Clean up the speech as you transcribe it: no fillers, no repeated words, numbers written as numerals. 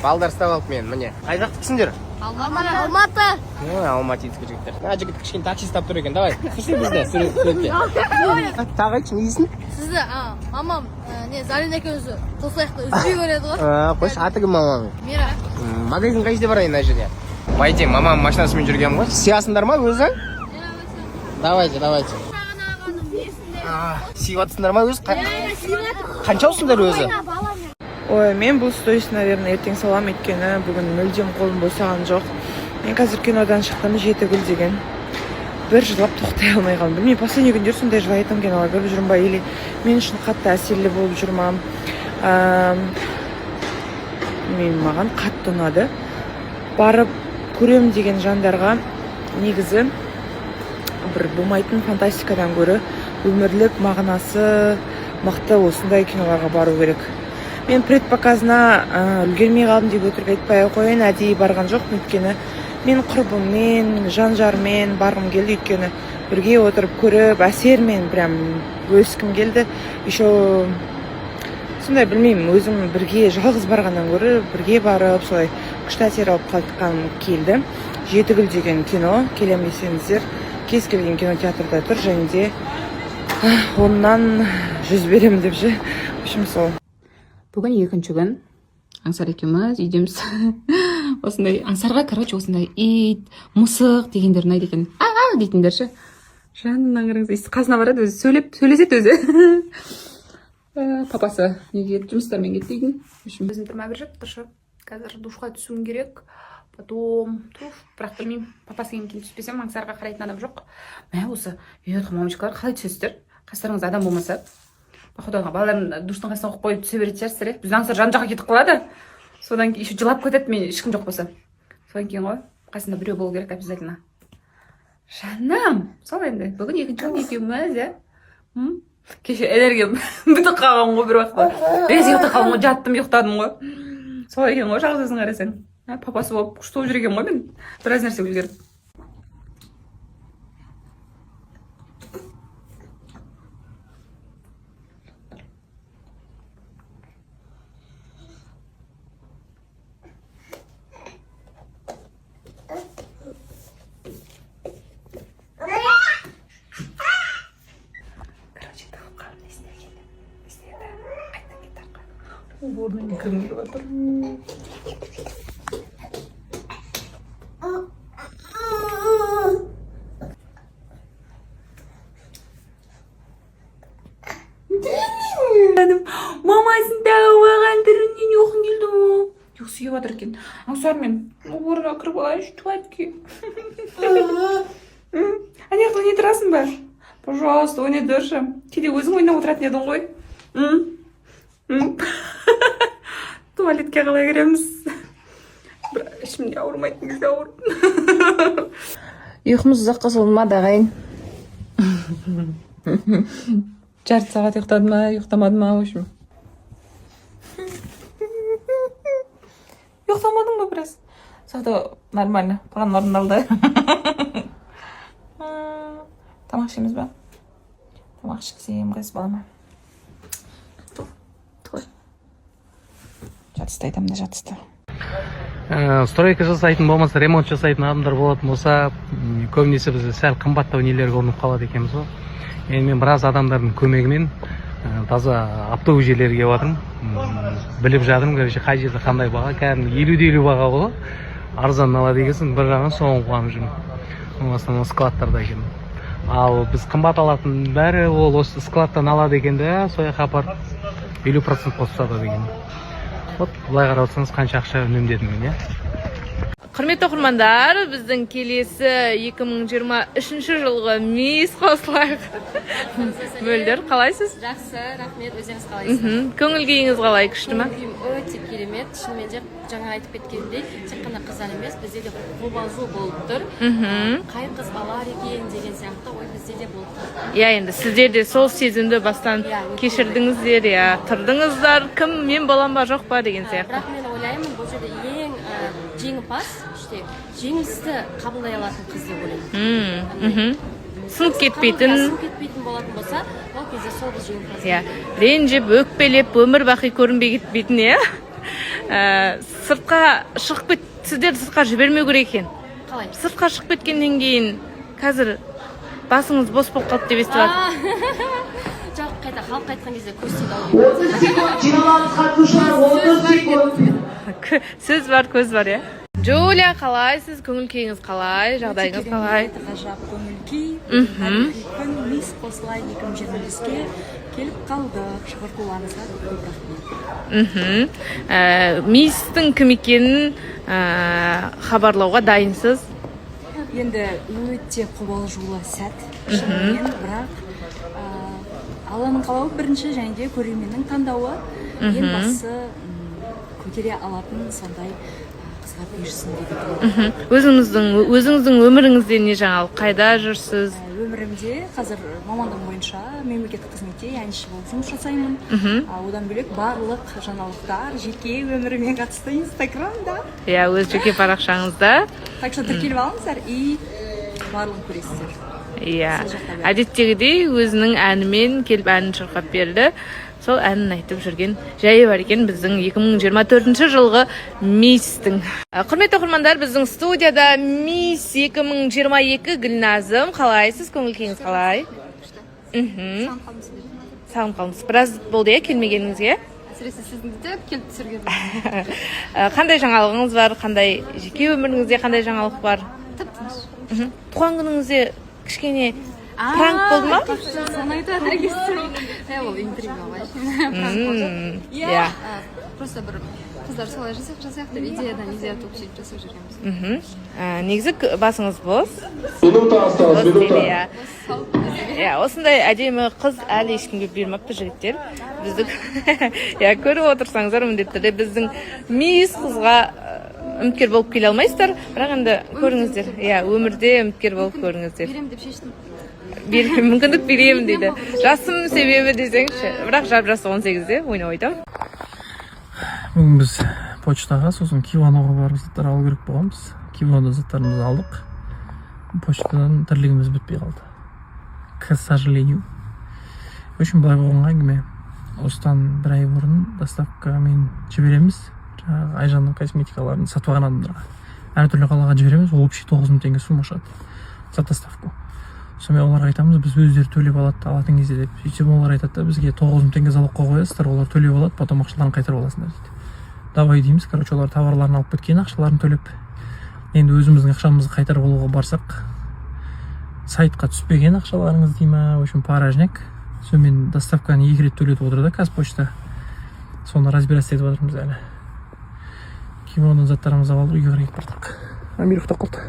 балдар ұстап алып мен, міне. Қай жақтықсыңдар? Алматы. Алматинский жігіттер. Жігіт кішкене такси ұстап тұр екен, давай. Түсір бізде, суретке. Тағы айтшы, не дейсің? Сізді, мамам, Зарина екеуіңізді қосаяқты үзбей көреді ғой. Қойшы, аты кім маманың? Мира. Магазин қайсыда барайын мына жерде? Байте, мамам машинасымен жүрген ғой. Сиясыңдар ма өзі? Давайте. Сыйватсыңдар ма өзі? Қаншаусыңдар өзі? Ой, мен бұл сторис, наверное, ертең салам, өйткені бүгін мүлдем қолым босаған жоқ. Мен қазір кинодан шықтым, «Жетігүл» деген. Бір жылап тоқтай алмай қалдым. Білмеймін, последний күндер сондай жылайтын кинолар көріп жүрмін ба, или мен үшін қатты әсерлі болып жүр ма. Маған қатты ұнады. Барып көрем деген жандарға негізі бір болмайтын фантастикадан гөрі өмірлік мағынасы мықты осындай киноларға бару керек. Мен предпоказына үлгермей қалдым деп өтірік айтпай қояйын, әдейі барған жоқпын, өйткені мен құрбыммен, жан-жармен барғым келді, өйткені бірге отырып көріп, әсермен прям бөліскім келді. Еще сондай білмеймін, өзім бірге жалғыз барғаннан гөрі бірге барып, солай күшті әсер алып қайтқан келді. «Жетігүл» деген кино, келем десеңіздер, кез келген кинотеатрда тұр, және де оннан 100 берем деп же. В общем, сол. Бүгін екінші күн. Аңсар екеуміз үйдеміз. Осындай аңсарға, короче, осындай ит, мысық дегендер ұнайды екен. Дейтіндер ше. Жанынан қараңыз, қазына барады өзі, сөйлеседі өзі. Папасы неге жұмыстармен кетті үйдің. Өзім тұрма бір жап тұршы. Қазір душқа түсуім керек. Потом бірақ білмеймін, папасы кейін келіп түспесем, аңсарға қарайтын адам жоқ. Мә осы үйетқы мамочкалар қалай түсесіздер? Қастарыңыз адам болмаса. Походу, балаларын душтың қасына қойып қойып түсе беретін шығарсыздар. Біздің аңсар жан жаққа кетіп қалады. Содан кейін еще жылап кетеді, мен ешкім жоқ болса. Содан кейін ғой, қасында біреу болу керек обязательно. Жаным, сол енді. Бүгін екінші күн екеуміз, кеше энергиям бітіп қалған ғой бір уақытта. Без ұйықтап қалдым ғой, жаттым, ұйықтадым ғой. Сол екен ғой, жалғыз өзің қарасаң. Папасы болып күшті болып жүрген ғой мен. Біраз нәрсе үлгеріп. Орнын кірмейді батыр. Мамасын тауып алған түрінен оқын келді ма? Жоқ, сүйіп атыр екен. Аңсар мен орнына кіріп алайыншы, туатке. Аяқты не тұрасың ба? Пожалуйста, ойнай тұршы. Кейде өзің ойнап отыратын едің ғой. Туалетке қалай кіреміз? Ішімде ауырмайтын кезде ауыр. Ұйқымыз ұзаққа созылмады ағайын. Жарты сағат ұйықтады ма, ұйықтамады ма, в общем. Ұйықтамадың ба біраз? Зато нормально, план орындалды. Тамақ ішеміз ба? Тамақ ішкізем, қайсы балама. Жатысты айтамын да жатысты. Стройка жасайтын болмаса, ремонт жасайтын адамдар болатын болса, көбінесе біз сәл қымбаттау нелерге ұрынып қалады екенбіз ғой. Енді мен біраз адамдардың көмегімен таза автобус жерлерге келіп жатырмын. Біліп жатырмын, короче, қай жерде қандай баға, кәдімгі 50-50 баға ғой. Арзан алады екенсің, бір жағынан соңын қуанып жүрмін. Оның складтарда екен. Ал біз қымбат алатын бәрі ол осы складтан алады екен де, сояққа апарып 50% қосып сатады екен. Вот, былай қарап отырсаңыз қанша ақша үнемдедім мен, иә? Құрметті оқырмандар, біздің келесі 2023 жылғы мейіз қосылайық. Мөлдір, қалайсыз? Жақсы, рахмет, өзіңіз қалайсыз? Көңіл күйіңіз қалай, күшті ма? Өте керемет, шынымен де жаңа айтып кеткендей, тек қана қыздар емес, бізде де қобалжу болып тұр. Қай қыз алар екен деген сияқты ой бізде де болып тұр. Иә, енді сіздер де сол сезімді бастан кешірдіңіздер, иә, тұрдыңыздар, кім, мен балам ба, жоқ па деген сияқты. Бірақ мен ойлаймын, бұл жерде ең жеңімпаз, жеңілісті қабылдай алатын қыз деп ойлаймын. Сынып кетпейтін болатын болса, ол кезде сол біз жеңімпаз. Иә, ренжіп, өкпелеп, өмір бақи көрінбей кетпейтін, иә. сыртқа шығып сіздерді сыртқа жібермеу керек екен. қалай Сыртқа шығып кеткеннен кейін қазір басыңыз бос болып қалды деп естіп алдым. жоқ қайта халық айтқан кезде көз тиді ау Сөз бар, көз бар, иә. Джулия, қалайсыз? Көңіл күйіңіз қалай? Жағдайыңыз қалай? Ғажап көңіл күй. Тарихи күн мис қосылай 2025-ке келіп қалдық. Шақыртуларыңызға көп рахмет. Мистің кім екенін хабарлауға дайынсыз? Енді өте қобалжулы сәт. Шынымен, бірақ Алланың қалауы бірінші және де көрерменнің таңдауы. Ең бастысы көтере алатын сондай қызға бұйырсын деп Өзіңіздің өміріңізде не жаңалық? Қайда жүрсіз? Өмірімде қазір мамандығым бойынша мемлекеттік қызметте әнші болып жұмыс жасаймын. Одан бөлек барлық жаңалықтар жеке өміріме қатысты Инстаграмда. Иә, өз жеке парақшаңызда. Так что тіркеліп алыңыздар и барлығын көресіздер. Иә, әдеттегідей өзінің әнімен келіп әнін шырқап берді. Сол әнін айтып жүрген жайы бар екен біздің 2024 жылғы Мистің. Құрметті оқырмандар, біздің студияда Мисс 2022 Гүлназым. Қалайсыз? Көңіл күйіңіз қалай? Сағынып қалдыңыз. Біраз болды иә келмегеніңізге? әсіресе сіздің де келіп түсірген Қандай жаңалығыңыз бар? Қандай жеке өміріңізде қандай жаңалық бар? тып-тыныш Туған күніңізде кішкене пранк болды ма? соны айтады ол интрига ғой Иә. просто бір қыздар солай жасайық деп идеядан идея туып сөйтіп жасап жүргенбіз Негізі басыңыз бос. Иә, осындай әдемі қыз әлі ешкімге бермепті жігіттер. Біздің көріп отырсаңыздар міндетті түрде біздің мисс қызға үміткер болып келе алмайсыздар, бірақ енді көріңіздер. Иә, өмірде үміткер болып көріңіздер. беремін деп шештім Мүмкіндік беремін дейді. Жасым себебі десеңші. Бірақ жап-жасы 18-де ойнап айтамын. Бүгін біз почтаға, сосын Киваноға барып заттар алу керек болғанбыз. Киванода заттарымызды алдық. Почтадан тірлігіміз бітпей қалды. К сожалению. В общем, былай болған әңгіме. Осыдан бір ай бұрын доставкамен жібереміз. Жаңағы Айжанның косметикаларын сатып алған адамдарға. Әртүрлі қалаға жібереміз. Общий 9000 теңге сумма шығады за доставку. Сонымен оларға айтамыз, біз өздері төлеп алатын кезде деп. Сөйтсем олар айтады да, бізге 9000 теңге залогқа қоясыздар, олар төлеп алады, потом ақшаларын қайтарып аласыңдар дейді. Давай дейміз, короче, олар товарларын алып кеткен, ақшаларын төлеп. Енді өзіміздің ақшамызды қайтарып алуға барсақ, сайтқа түспеген ақшаларыңыз дей ма, в общем, поражняк. Сонымен доставканы 2 рет төлетіп отырды Казпочта. Соны разбираться етіп отырмыз әлі. Киванодан заттарымызды алып үйге қарай кетіп бардық. Амир ұйықтап қалды.